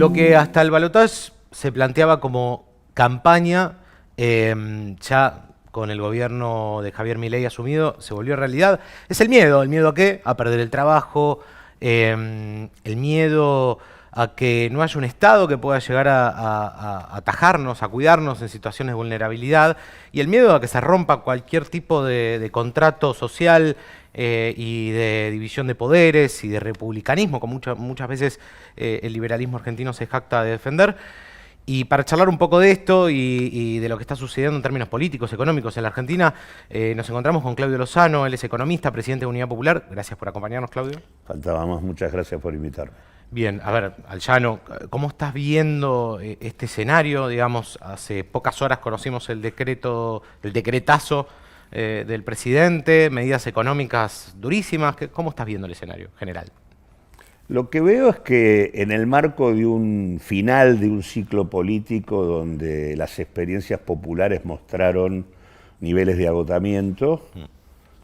Lo que hasta el balotaje se planteaba como campaña, ya con el gobierno de Javier Milei asumido, se volvió realidad. Es el miedo. ¿El miedo a qué? A perder el trabajo, el miedo a que no haya un Estado que pueda llegar a atajarnos, a cuidarnos en situaciones de vulnerabilidad, y el miedo a que se rompa cualquier tipo de contrato social y de división de poderes y de republicanismo, como muchas veces el liberalismo argentino se jacta de defender. Y para charlar un poco de esto y de lo que está sucediendo en términos políticos, económicos en la Argentina, nos encontramos con Claudio Lozano. Él es economista, presidente de Unidad Popular. Gracias por acompañarnos, Claudio. Faltaba más, muchas gracias por invitarme. Bien, a ver, al llano, ¿cómo estás viendo este escenario? Digamos, hace pocas horas conocimos el decretazo del presidente, medidas económicas durísimas. ¿Cómo estás viendo el escenario general? Lo que veo es que en el marco de un final de un ciclo político donde las experiencias populares mostraron niveles de agotamiento,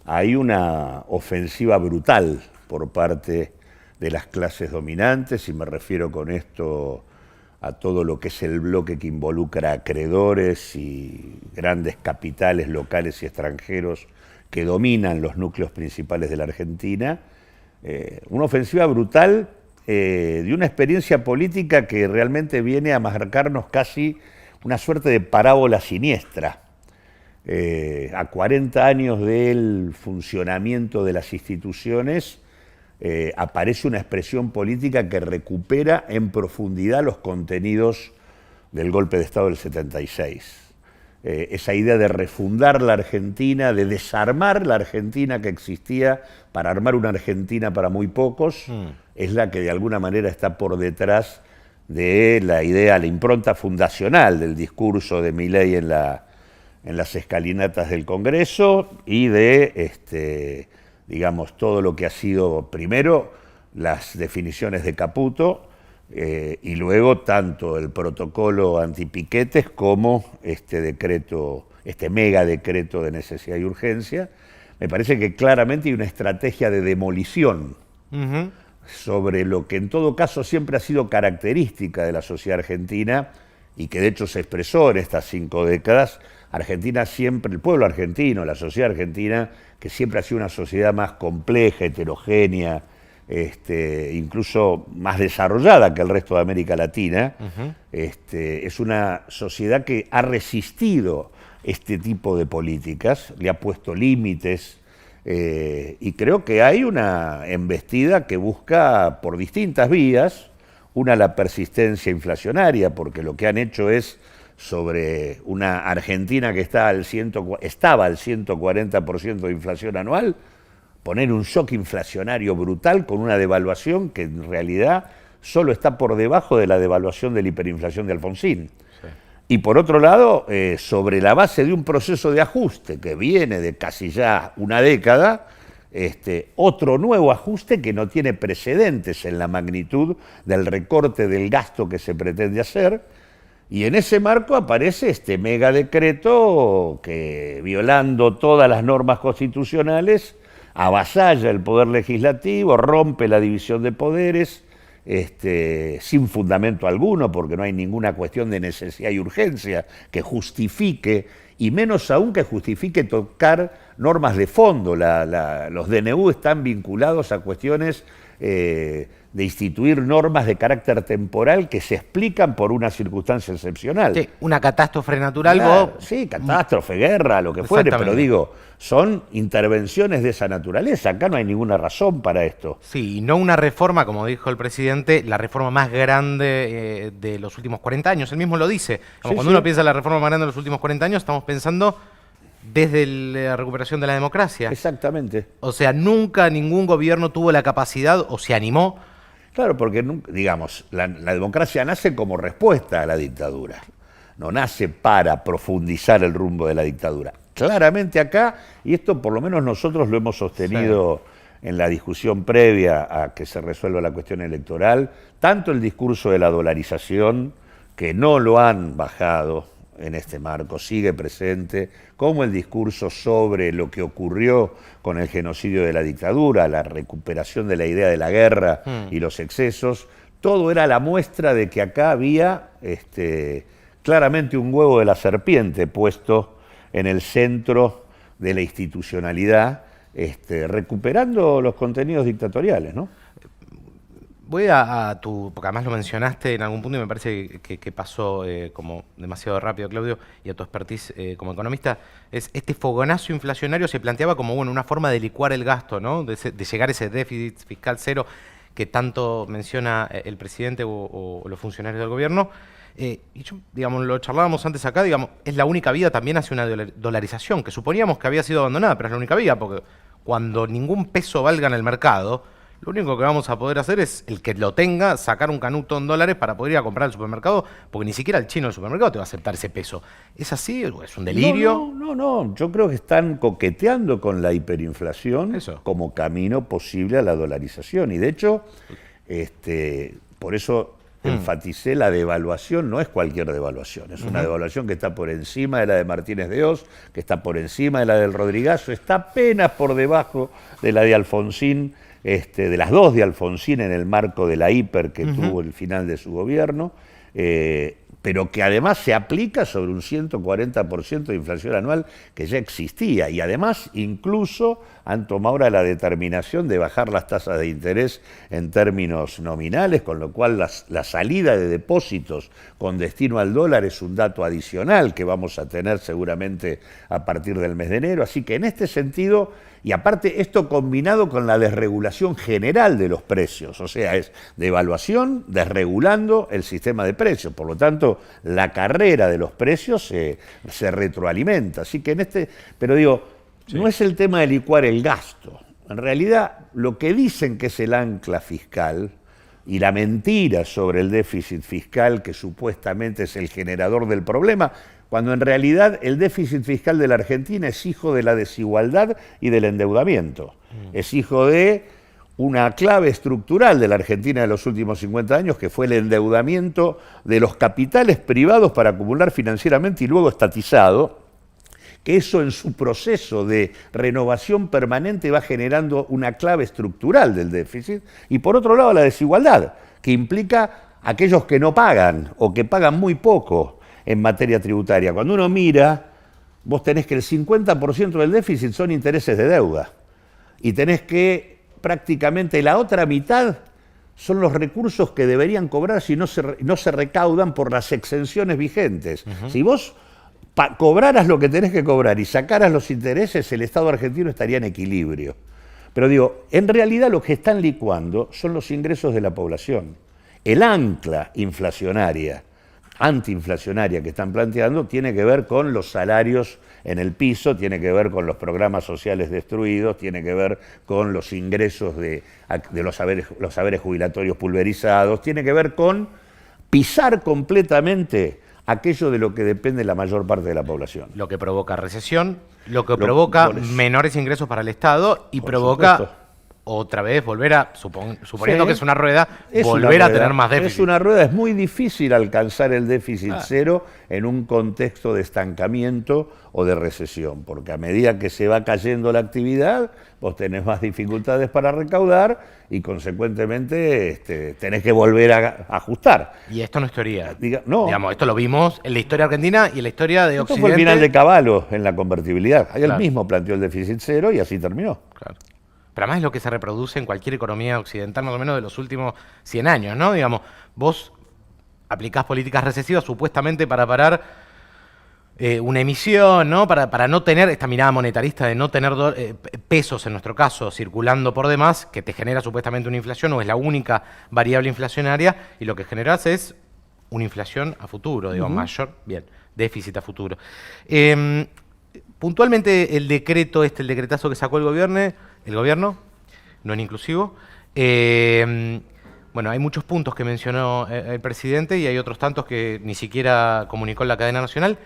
hay una ofensiva brutal por parte de las clases dominantes, y me refiero con esto a todo lo que es el bloque que involucra acreedores y grandes capitales locales y extranjeros que dominan los núcleos principales de la Argentina. Una ofensiva brutal de una experiencia política que realmente viene a marcarnos casi una suerte de parábola siniestra. A 40 años del funcionamiento de las instituciones, aparece una expresión política que recupera en profundidad los contenidos del golpe de Estado del 76. Esa idea de refundar la Argentina, de desarmar la Argentina que existía para armar una Argentina para muy pocos, es la que de alguna manera está por detrás de la idea, la impronta fundacional del discurso de Milei en las escalinatas del Congreso y de, digamos, todo lo que ha sido primero las definiciones de Caputo, y luego tanto el protocolo antipiquetes como este decreto, este mega decreto de necesidad y urgencia. Me parece que claramente hay una estrategia de demolición sobre lo que en todo caso siempre ha sido característica de la sociedad argentina y que de hecho se expresó en estas 5 décadas. Argentina siempre, el pueblo argentino, la sociedad argentina, que siempre ha sido una sociedad más compleja, heterogénea, incluso más desarrollada que el resto de América Latina, es una sociedad que ha resistido este tipo de políticas, le ha puesto límites, y creo que hay una embestida que busca por distintas vías, una la persistencia inflacionaria, porque lo que han hecho es sobre una Argentina que estaba al 140% de inflación anual, poner un shock inflacionario brutal con una devaluación que en realidad solo está por debajo de la devaluación de la hiperinflación de Alfonsín. Sí. Y por otro lado, sobre la base de un proceso de ajuste que viene de casi ya una década, otro nuevo ajuste que no tiene precedentes en la magnitud del recorte del gasto que se pretende hacer. Y en ese marco aparece este mega decreto que, violando todas las normas constitucionales, avasalla el poder legislativo, rompe la división de poderes, sin fundamento alguno, porque no hay ninguna cuestión de necesidad y urgencia que justifique, y menos aún que justifique tocar normas de fondo. Los DNU están vinculados a cuestiones de instituir normas de carácter temporal que se explican por una circunstancia excepcional. Sí, una catástrofe natural. Claro, sí, catástrofe, guerra, lo que fuere, pero digo, son intervenciones de esa naturaleza. Acá no hay ninguna razón para esto. Sí, y no una reforma, como dijo el presidente, la reforma más grande de los últimos 40 años. Él mismo lo dice. Como cuando uno piensa en la reforma más grande de los últimos 40 años, estamos pensando desde la recuperación de la democracia. Exactamente. O sea, nunca ningún gobierno tuvo la capacidad o se animó. Claro, porque, digamos, la democracia nace como respuesta a la dictadura, no nace para profundizar el rumbo de la dictadura. Claramente acá, y esto por lo menos nosotros lo hemos sostenido en la discusión previa a que se resuelva la cuestión electoral, tanto el discurso de la dolarización, que no lo han bajado en este marco, sigue presente, como el discurso sobre lo que ocurrió con el genocidio de la dictadura, la recuperación de la idea de la guerra y los excesos, todo era la muestra de que acá había claramente un huevo de la serpiente puesto en el centro de la institucionalidad, recuperando los contenidos dictatoriales, ¿no? Voy a tu, porque además lo mencionaste en algún punto y me parece que pasó como demasiado rápido, Claudio, y a tu expertise como economista, es este fogonazo inflacionario se planteaba como bueno, una forma de licuar el gasto, ¿no? De llegar a ese déficit fiscal cero que tanto menciona el presidente o los funcionarios del gobierno. Y yo, digamos, lo charlábamos antes acá, digamos, es la única vía también hacia una dolarización, que suponíamos que había sido abandonada, pero es la única vía, porque cuando ningún peso valga en el mercado, lo único que vamos a poder hacer es, el que lo tenga, sacar un canuto en dólares para poder ir a comprar al supermercado, porque ni siquiera el chino del supermercado te va a aceptar ese peso. ¿Es así? ¿Es un delirio? No. Yo creo que están coqueteando con la hiperinflación como camino posible a la dolarización. Y de hecho, por eso enfaticé la devaluación, no es cualquier devaluación, es una devaluación que está por encima de la de Martínez de Oz, que está por encima de la del Rodrigazo, está apenas por debajo de la de Alfonsín, de las dos de Alfonsín en el marco de la hiper que tuvo el final de su gobierno, pero que además se aplica sobre un 140% de inflación anual que ya existía. Y además incluso han tomado ahora la determinación de bajar las tasas de interés en términos nominales, con lo cual la salida de depósitos con destino al dólar es un dato adicional que vamos a tener seguramente a partir del mes de enero. Así que en este sentido, y aparte esto combinado con la desregulación general de los precios, o sea, es devaluación desregulando el sistema de precios, por lo tanto la carrera de los precios se retroalimenta. Así que pero digo, no es el tema de licuar el gasto. En realidad, lo que dicen que es el ancla fiscal y la mentira sobre el déficit fiscal, que supuestamente es el generador del problema, cuando en realidad el déficit fiscal de la Argentina es hijo de la desigualdad y del endeudamiento. Es hijo de una clave estructural de la Argentina de los últimos 50 años, que fue el endeudamiento de los capitales privados para acumular financieramente y luego estatizado, que eso en su proceso de renovación permanente va generando una clave estructural del déficit, y por otro lado la desigualdad, que implica aquellos que no pagan o que pagan muy poco en materia tributaria. Cuando uno mira, vos tenés que el 50% del déficit son intereses de deuda, y tenés que prácticamente la otra mitad son los recursos que deberían cobrar si no se recaudan por las exenciones vigentes. Si vos cobraras lo que tenés que cobrar y sacaras los intereses, el Estado argentino estaría en equilibrio. Pero digo, en realidad lo que están licuando son los ingresos de la población. El ancla inflacionaria, antiinflacionaria que están planteando tiene que ver con los salarios en el piso, tiene que ver con los programas sociales destruidos, tiene que ver con los ingresos de los saberes jubilatorios pulverizados, tiene que ver con pisar completamente aquello de lo que depende la mayor parte de la población. Lo que provoca recesión, lo que provoca menores ingresos para el Estado y provoca, supuesto, otra vez volver a, suponiendo que es una rueda, volver a tener más déficit. Es una rueda, es muy difícil alcanzar el déficit cero en un contexto de estancamiento o de recesión, porque a medida que se va cayendo la actividad, vos tenés más dificultades para recaudar y consecuentemente tenés que volver a ajustar. Y esto no es teoría. No. Digamos, esto lo vimos en la historia argentina y en la historia de Occidente. Esto fue el final de Cavallo en la convertibilidad. Ahí él mismo planteó el déficit cero y así terminó. Claro. Pero además es lo que se reproduce en cualquier economía occidental, más o menos de los últimos 100 años, ¿no? Digamos, vos aplicás políticas recesivas supuestamente para parar una emisión, ¿no? Para no tener esta mirada monetarista de no tener pesos, en nuestro caso, circulando por demás, que te genera supuestamente una inflación o es la única variable inflacionaria, y lo que generás es una inflación a futuro, digo, mayor, bien, déficit a futuro. Puntualmente el decreto el decretazo que sacó el gobierno, no es inclusivo. Bueno, hay muchos puntos que mencionó el presidente y hay otros tantos que ni siquiera comunicó en la cadena nacional.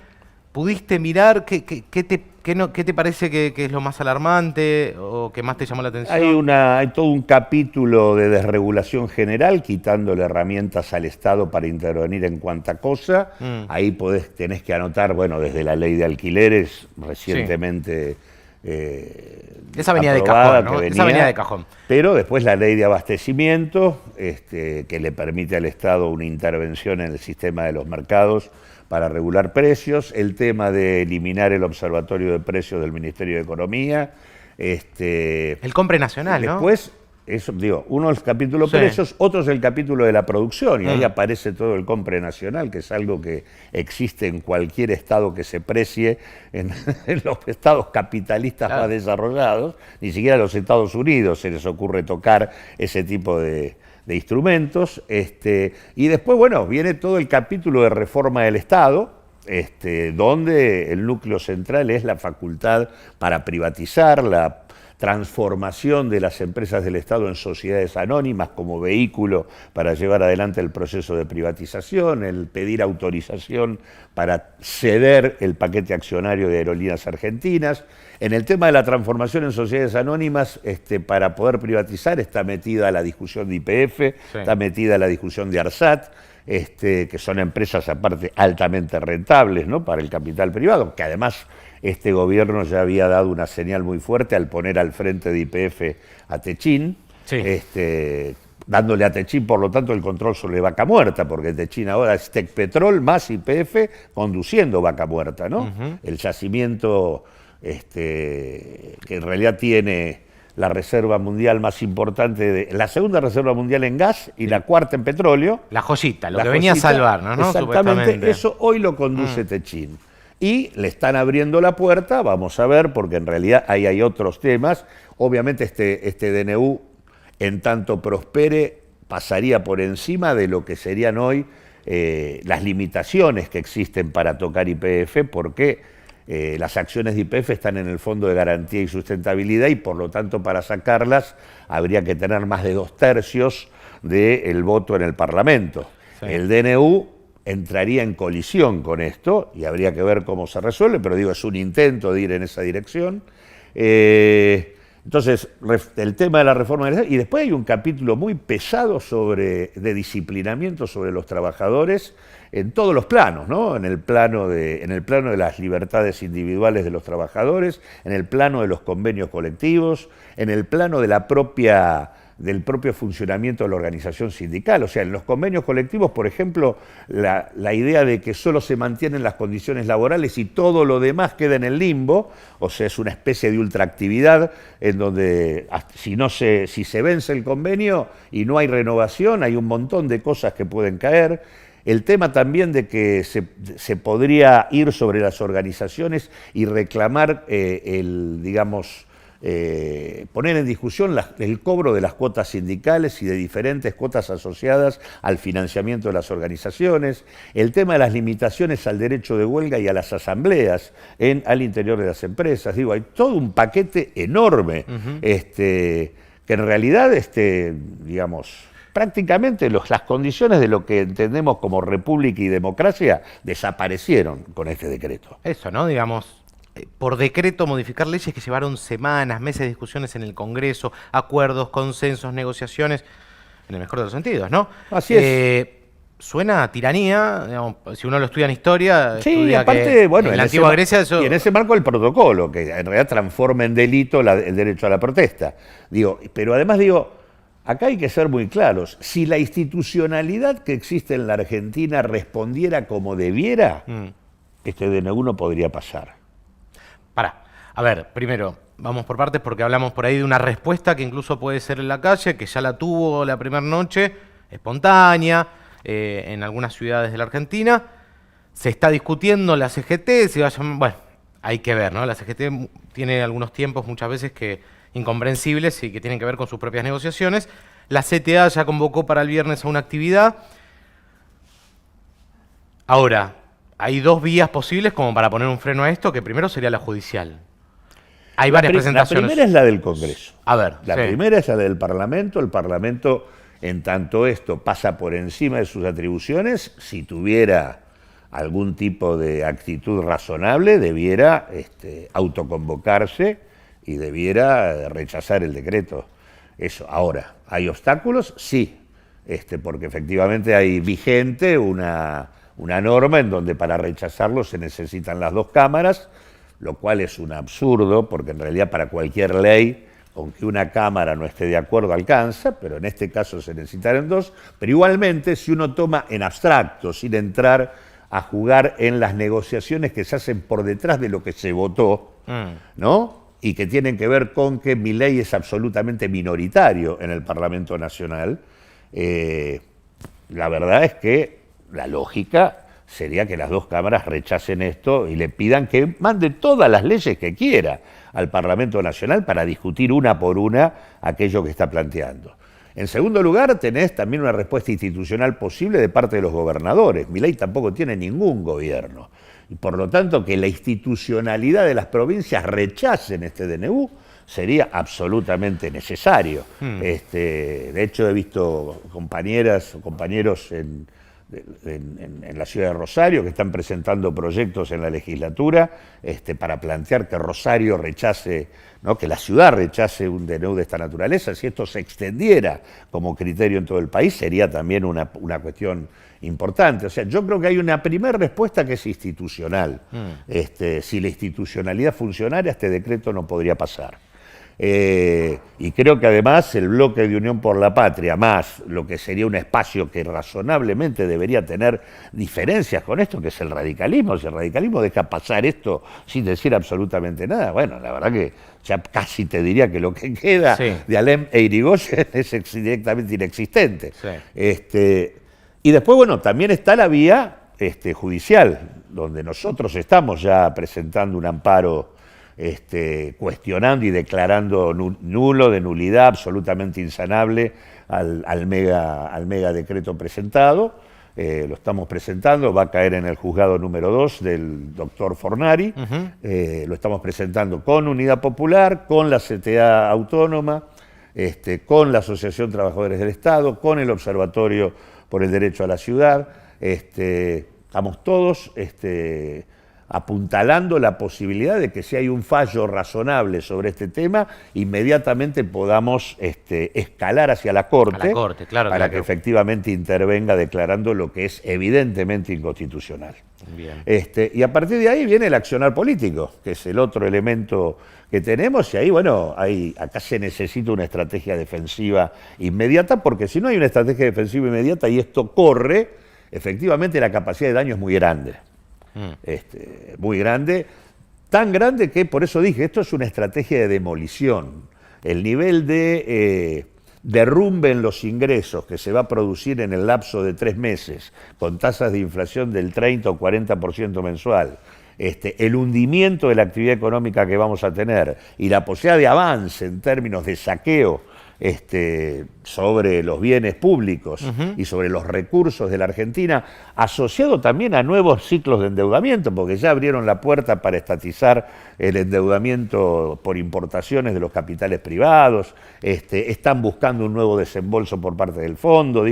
¿Pudiste mirar qué te parece que es lo más alarmante o que más te llamó la atención? Hay todo un capítulo de desregulación general, quitándole herramientas al Estado para intervenir en cuanta cosa. Ahí tenés que anotar, bueno, desde la ley de alquileres recientemente Esa venía de aprobada, cajón, ¿no? que Esa venía de cajón. Pero después la ley de abastecimiento, que le permite al Estado una intervención en el sistema de los mercados para regular precios, el tema de eliminar el observatorio de precios del Ministerio de Economía. El compre nacional, ¿no? Después, eso, digo, uno es el capítulo Sí. precios, otro es el capítulo de la producción, y ahí aparece todo el compre nacional, que es algo que existe en cualquier estado que se precie, en los estados capitalistas Claro. más desarrollados, ni siquiera a los Estados Unidos se les ocurre tocar ese tipo de instrumentos. Y después, bueno, viene todo el capítulo de reforma del Estado, donde el núcleo central es la facultad para privatizar, la transformación de las empresas del Estado en sociedades anónimas como vehículo para llevar adelante el proceso de privatización, el pedir autorización para ceder el paquete accionario de Aerolíneas Argentinas. En el tema de la transformación en sociedades anónimas, para poder privatizar está metida la discusión de YPF, Sí. está metida la discusión de ARSAT, que son empresas aparte altamente rentables, ¿no?, para el capital privado, que además este gobierno ya había dado una señal muy fuerte al poner al frente de YPF a Techín, Sí. dándole a Techín, por lo tanto, el control sobre Vaca Muerta, porque Techín ahora es Tecpetrol más YPF conduciendo Vaca Muerta, ¿no? El yacimiento que en realidad tiene la reserva mundial más importante, la segunda reserva mundial en gas y la cuarta en petróleo. La joyita, lo La que venía a cosita, salvarnos, ¿no? Exactamente, Supuestamente. eso hoy lo conduce Techín. Y le están abriendo la puerta, vamos a ver, porque en realidad ahí hay otros temas. Obviamente este DNU, en tanto prospere, pasaría por encima de lo que serían hoy las limitaciones que existen para tocar YPF, porque las acciones de YPF están en el Fondo de Garantía y Sustentabilidad y por lo tanto para sacarlas habría que tener más de 2/3 del voto en el Parlamento. Sí. El DNU entraría en colisión con esto y habría que ver cómo se resuelve, pero digo, es un intento de ir en esa dirección. Entonces, el tema de la reforma y después hay un capítulo muy pesado de disciplinamiento sobre los trabajadores en todos los planos, ¿no? En el plano de las libertades individuales de los trabajadores, en el plano de los convenios colectivos, en el plano de del propio funcionamiento de la organización sindical. O sea, en los convenios colectivos, por ejemplo, la idea de que solo se mantienen las condiciones laborales y todo lo demás queda en el limbo, o sea, es una especie de ultraactividad en donde si se vence el convenio y no hay renovación, hay un montón de cosas que pueden caer. El tema también de que se podría ir sobre las organizaciones y reclamar poner en discusión el cobro de las cuotas sindicales y de diferentes cuotas asociadas al financiamiento de las organizaciones, el tema de las limitaciones al derecho de huelga y a las asambleas al interior de las empresas. Digo, hay todo un paquete enorme que en realidad, prácticamente las condiciones de lo que entendemos como república y democracia desaparecieron con este decreto. Eso, ¿no? Digamos, por decreto modificar leyes que llevaron semanas, meses de discusiones en el Congreso, acuerdos, consensos, negociaciones, en el mejor de los sentidos, ¿no? Así es. Suena a tiranía, digamos, si uno lo estudia en historia, Sí, estudia aparte, que bueno, en la antigua Grecia eso... y en ese marco el protocolo, que en realidad transforma en delito el derecho a la protesta. Pero además acá hay que ser muy claros. Si la institucionalidad que existe en la Argentina respondiera como debiera, este DNU no podría pasar. A ver, primero, vamos por partes porque hablamos por ahí de una respuesta que incluso puede ser en la calle, que ya la tuvo la primera noche, espontánea, en algunas ciudades de la Argentina. Se está discutiendo la CGT, bueno, hay que ver, ¿no? La CGT tiene algunos tiempos muchas veces incomprensibles y que tienen que ver con sus propias negociaciones. La CTA ya convocó para el viernes a una actividad. Ahora, hay dos vías posibles como para poner un freno a esto, que primero sería la judicial. Hay varias presentaciones. La primera es la del Congreso. A ver, La primera es la del Parlamento. El Parlamento, en tanto esto pasa por encima de sus atribuciones, si tuviera algún tipo de actitud razonable, debiera autoconvocarse y debiera rechazar el decreto. Eso. Ahora, ¿hay obstáculos? Sí, porque efectivamente hay vigente una norma en donde para rechazarlo se necesitan las dos cámaras. lo cual es un absurdo, porque en realidad para cualquier ley, aunque una Cámara no esté de acuerdo, alcanza, pero en este caso se necesitaron 2, pero igualmente si uno toma en abstracto, sin entrar a jugar en las negociaciones que se hacen por detrás de lo que se votó, ¿no? Y que tienen que ver con que Milei es absolutamente minoritario en el Parlamento Nacional, la verdad es que la lógica sería que las 2 cámaras rechacen esto y le pidan que mande todas las leyes que quiera al Parlamento Nacional para discutir una por una aquello que está planteando. En segundo lugar, tenés también una respuesta institucional posible de parte de los gobernadores. Milei tampoco tiene ningún gobierno. Y por lo tanto, que la institucionalidad de las provincias rechacen este DNU sería absolutamente necesario. De hecho, he visto compañeras o compañeros en la ciudad de Rosario que están presentando proyectos en la legislatura para plantear que Rosario rechace, ¿no?, que la ciudad rechace un DNU de esta naturaleza. Si esto se extendiera como criterio en todo el país, sería también una cuestión importante. O sea, yo creo que hay una primera respuesta que es institucional. Si la institucionalidad funcionara, este decreto no podría pasar. Y creo que además el bloque de Unión por la Patria, más lo que sería un espacio que razonablemente debería tener diferencias con esto, que es el radicalismo. Si el radicalismo deja pasar esto sin decir absolutamente nada, bueno, la verdad que ya casi te diría que lo que queda de Alem e Irigoyen es directamente inexistente. Y después, bueno, también está la vía judicial, donde nosotros estamos ya presentando un amparo cuestionando y declarando nulo, de nulidad, absolutamente insanable al mega decreto presentado. Lo estamos presentando, va a caer en el juzgado número 2 del doctor Fornari. Lo estamos presentando con Unidad Popular, con la CTA Autónoma, con la Asociación Trabajadores del Estado, con el Observatorio por el Derecho a la Ciudad. Estamos todos apuntalando la posibilidad de que si hay un fallo razonable sobre este tema, inmediatamente podamos escalar hacia la Corte, claro, para que efectivamente intervenga declarando lo que es evidentemente inconstitucional. Bien. Y a partir de ahí viene el accionar político, que es el otro elemento que tenemos, y ahí, bueno, acá se necesita una estrategia defensiva inmediata, porque si no hay una estrategia defensiva inmediata y esto corre, efectivamente la capacidad de daño es muy grande. Muy grande, tan grande que por eso dije, esto es una estrategia de demolición. El nivel de derrumbe en los ingresos que se va a producir en el lapso de 3 meses, con tasas de inflación del 30 o 40% mensual, el hundimiento de la actividad económica que vamos a tener y la posibilidad de avance en términos de saqueo sobre los bienes públicos y sobre los recursos de la Argentina, asociado también a nuevos ciclos de endeudamiento, porque ya abrieron la puerta para estatizar el endeudamiento por importaciones de los capitales privados, están buscando un nuevo desembolso por parte del fondo,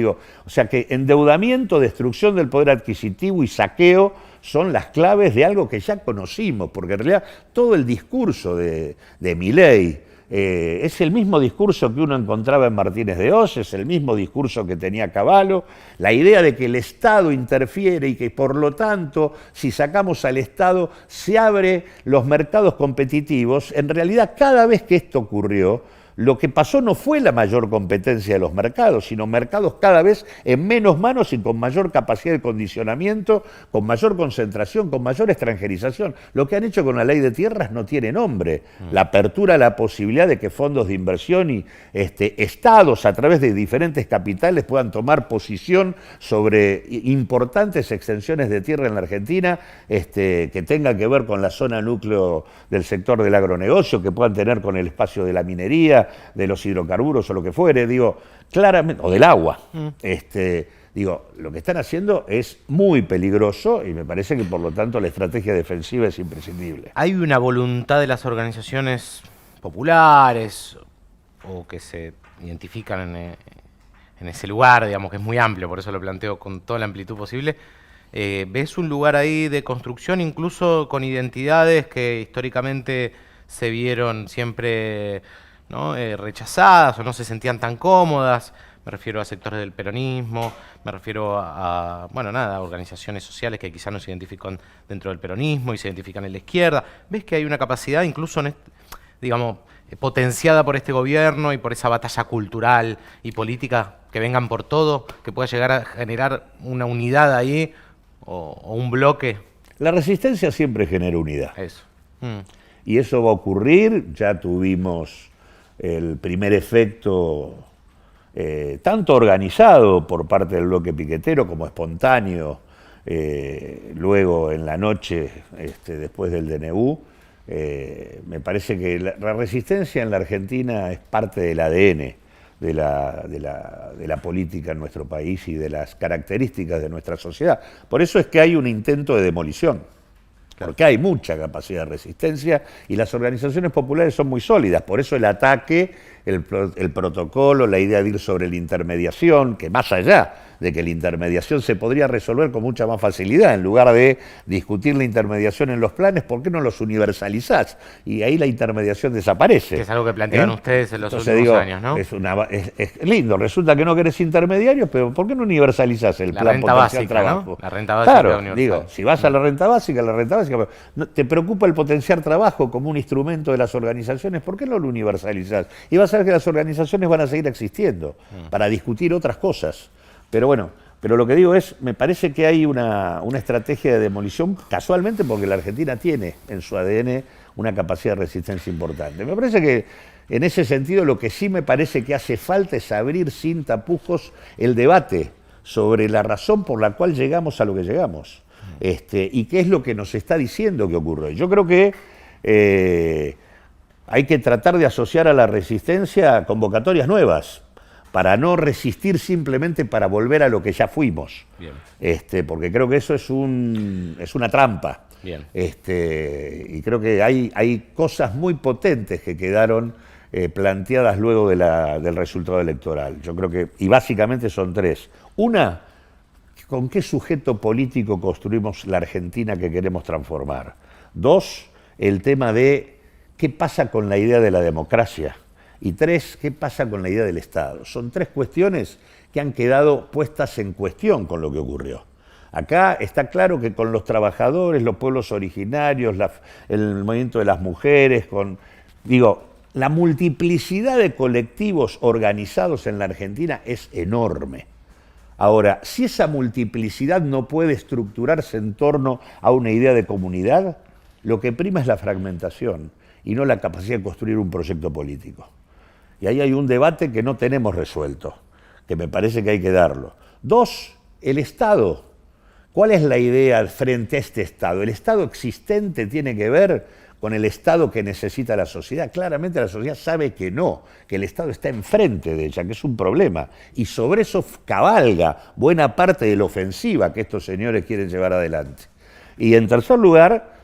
o sea que endeudamiento, destrucción del poder adquisitivo y saqueo son las claves de algo que ya conocimos, porque en realidad todo el discurso de Milei es el mismo discurso que uno encontraba en Martínez de Oz, es el mismo discurso que tenía Cavallo, la idea de que el Estado interfiere y que por lo tanto si sacamos al Estado se abren los mercados competitivos. En realidad cada vez que esto ocurrió, lo que pasó no fue la mayor competencia de los mercados, sino mercados cada vez en menos manos y con mayor capacidad de condicionamiento, con mayor concentración, con mayor extranjerización. Lo que han hecho con la ley de tierras no tiene nombre. La apertura a la posibilidad de que fondos de inversión y estados a través de diferentes capitales puedan tomar posición sobre importantes extensiones de tierra en la Argentina que tengan que ver con la zona núcleo del sector del agronegocio, que puedan tener con el espacio de la minería, de los hidrocarburos o lo que fuere, claramente, o del agua. Lo que están haciendo es muy peligroso y me parece que por lo tanto la estrategia defensiva es imprescindible. ¿Hay una voluntad de las organizaciones populares o que se identifican en ese lugar, digamos, que es muy amplio, por eso lo planteo con toda la amplitud posible? ¿Ves un lugar ahí de construcción, incluso con identidades que históricamente se vieron siempre, ¿no?, rechazadas o no se sentían tan cómodas? me refiero a sectores del peronismo, me refiero bueno, nada, a organizaciones sociales que quizás no se identifican dentro del peronismo y se identifican en la izquierda. ¿Ves que hay una capacidad, incluso, digamos, potenciada por este gobierno y por esa batalla cultural y política, que vengan por todo, que pueda llegar a generar una unidad ahí o un bloque? La resistencia siempre genera unidad. Eso. Y eso va a ocurrir. Ya tuvimos el primer efecto, tanto organizado por parte del bloque piquetero como espontáneo, luego en la noche, después del DNU. Me parece que la resistencia en la Argentina es parte del ADN de la política en nuestro país y de las características de nuestra sociedad. Por eso es que hay un intento de demolición, porque hay mucha capacidad de resistencia y las organizaciones populares son muy sólidas. Por eso el ataque, el protocolo, la idea de ir sobre la intermediación, que más allá de que la intermediación se podría resolver con mucha más facilidad, en lugar de discutir la intermediación en los planes, ¿por qué no los universalizás? Y ahí la intermediación desaparece. Que es algo que planteaban ustedes en los Entonces, últimos años, ¿no? Es lindo, resulta que no querés intermediarios, pero ¿por qué no universalizás el La plan renta potencial básica, trabajo? ¿no? La renta básica claro, universal. digo, si vas a la renta básica, te preocupa el potenciar trabajo como un instrumento de las organizaciones, ¿por qué no lo universalizás? Y vas a ver que las organizaciones van a seguir existiendo para discutir otras cosas. Pero bueno, lo que digo es, me parece que hay una estrategia de demolición, casualmente porque la Argentina tiene en su ADN una capacidad de resistencia importante. Me parece que en ese sentido lo que sí me parece que hace falta es abrir sin tapujos el debate sobre la razón por la cual llegamos a lo que llegamos. Y qué es lo que nos está diciendo que ocurre. Yo creo que hay que tratar de asociar a la resistencia a convocatorias nuevas, para no resistir simplemente para volver a lo que ya fuimos. Bien. Porque creo que eso es una trampa. Bien. Y creo que hay cosas muy potentes que quedaron planteadas luego del resultado electoral. Yo creo que, y básicamente son tres. Una, ¿con qué sujeto político construimos la Argentina que queremos transformar? Dos, el tema de qué pasa con la idea de la democracia. Y tres, ¿qué pasa con la idea del Estado? Son tres cuestiones que han quedado puestas en cuestión con lo que ocurrió. Acá está claro que con los trabajadores, los pueblos originarios, el movimiento de las mujeres, la multiplicidad de colectivos organizados en la Argentina es enorme. Ahora, si esa multiplicidad no puede estructurarse en torno a una idea de comunidad, lo que prima es la fragmentación y no la capacidad de construir un proyecto político. Y ahí hay un debate que no tenemos resuelto, que me parece que hay que darlo. Dos, el Estado. ¿Cuál es la idea frente a este Estado? ¿El Estado existente tiene que ver con el Estado que necesita la sociedad? Claramente la sociedad sabe que no, que el Estado está enfrente de ella, que es un problema. Y sobre eso cabalga buena parte de la ofensiva que estos señores quieren llevar adelante. Y en tercer lugar,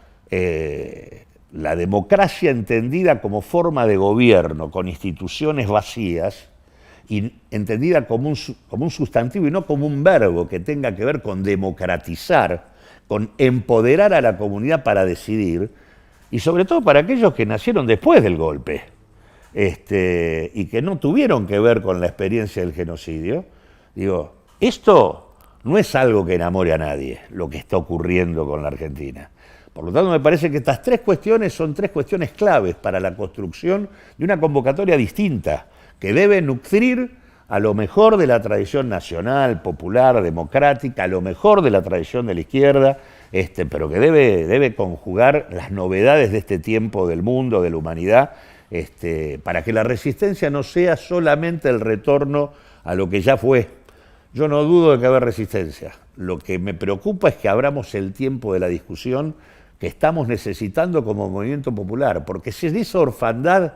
la democracia entendida como forma de gobierno, con instituciones vacías, y entendida como un sustantivo y no como un verbo que tenga que ver con democratizar, con empoderar a la comunidad para decidir, y sobre todo para aquellos que nacieron después del golpe, y que no tuvieron que ver con la experiencia del genocidio. Digo, esto no es algo que enamore a nadie, lo que está ocurriendo con la Argentina. Por lo tanto, me parece que estas tres cuestiones son tres cuestiones claves para la construcción de una convocatoria distinta, que debe nutrir a lo mejor de la tradición nacional, popular, democrática, a lo mejor de la tradición de la izquierda, pero que debe conjugar las novedades de este tiempo del mundo, de la humanidad, para que la resistencia no sea solamente el retorno a lo que ya fue. Yo no dudo de que haya resistencia. Lo que me preocupa es que abramos el tiempo de la discusión que estamos necesitando como movimiento popular, porque si es esa orfandad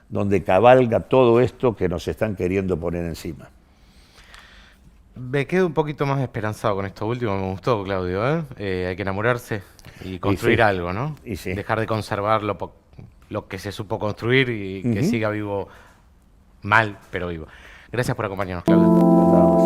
donde cabalga todo esto que nos están queriendo poner encima. Me quedo un poquito más esperanzado con esto último, me gustó, Claudio, ¿eh? Hay que enamorarse y construir algo, ¿no? Y sí. Dejar de conservar lo que se supo construir y que siga vivo, mal, pero vivo. Gracias por acompañarnos, Claudio.